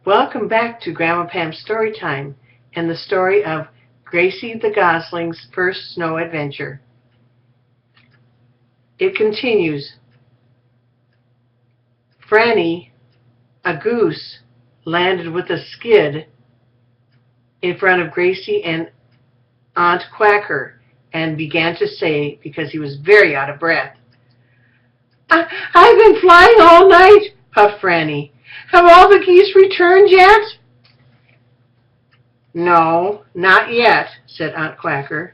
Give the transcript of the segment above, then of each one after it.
Welcome back to Grandma Pam's Story Time and the story of Gracie the Gosling's first snow adventure. It continues. Franny, a goose, landed with a skid in front of Gracie and Aunt Quacker and began to say, because he was very out of breath, I've been flying all night, puffed Franny. Have all the geese returned yet? No, not yet, said Aunt Quacker.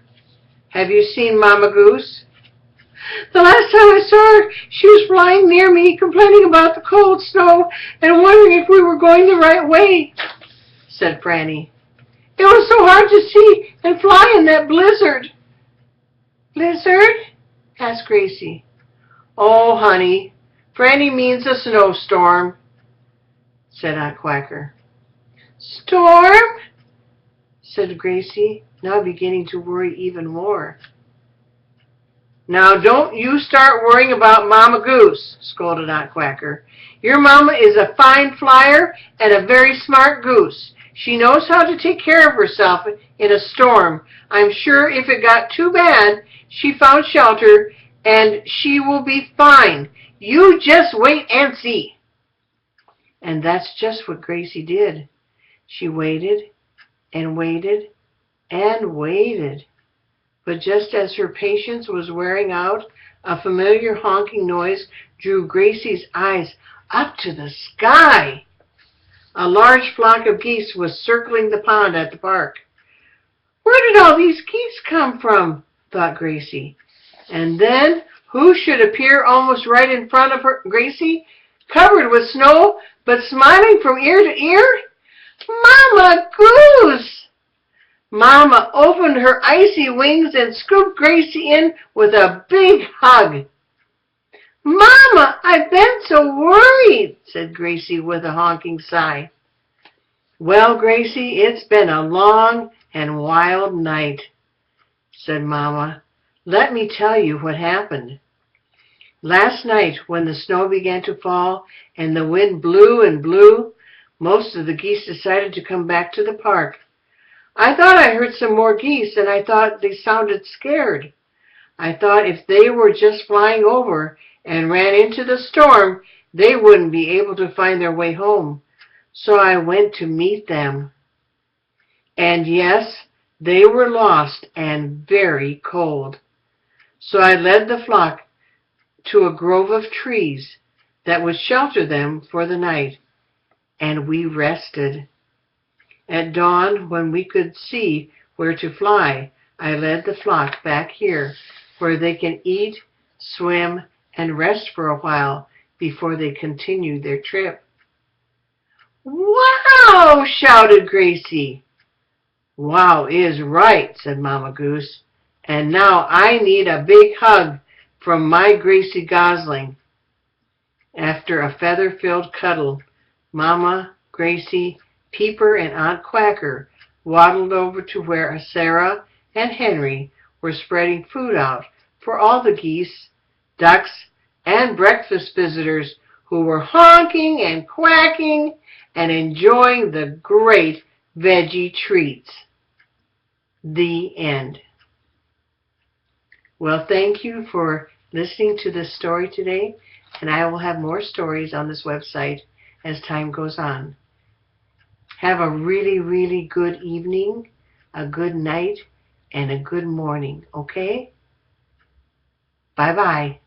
Have you seen Mama Goose? The last time I saw her, she was flying near me, complaining about the cold snow and wondering if we were going the right way, said Franny. It was so hard to see and fly in that blizzard. Blizzard? Asked Gracie. Oh, honey, Franny means a snowstorm, said Aunt Quacker. Storm? Said Gracie, now beginning to worry even more. Now don't you start worrying about Mama Goose, scolded Aunt Quacker. Your mama is a fine flyer and a very smart goose. She knows how to take care of herself in a storm. I'm sure if it got too bad, she found shelter and she will be fine. You just wait and see. And that's just what Gracie did. She waited and waited and waited. But just as her patience was wearing out, a familiar honking noise drew Gracie's eyes up to the sky. A large flock of geese was circling the pond at the park. Where did all these geese come from? Thought Gracie. And then who should appear almost right in front of her, Gracie, covered with snow, but smiling from ear to ear? Mama Goose! Mama opened her icy wings and scooped Gracie in with a big hug. Mama, I've been so worried, said Gracie with a honking sigh. Well, Gracie, it's been a long and wild night, said Mama. Let me tell you what happened. Last night, when the snow began to fall and the wind blew and blew, most of the geese decided to come back to the park. I thought I heard some more geese, and I thought they sounded scared. I thought if they were just flying over and ran into the storm, they wouldn't be able to find their way home. So I went to meet them. And yes, they were lost and very cold. So I led the flock to a grove of trees that would shelter them for the night, and we rested. At dawn, when we could see where to fly, I led the flock back here, where they can eat, swim, and rest for a while before they continue their trip. Wow! Shouted Gracie. Wow is right, said Mama Goose. And now I need a big hug from my Gracie Gosling. After a feather-filled cuddle, Mama, Gracie, Peeper, and Aunt Quacker waddled over to where Sarah and Henry were spreading food out for all the geese, ducks, and breakfast visitors who were honking and quacking and enjoying the great veggie treats. The end. Well, thank you for listening to this story today, and I will have more stories on this website as time goes on. Have a really, really good evening, a good night, and a good morning, okay? Bye-bye.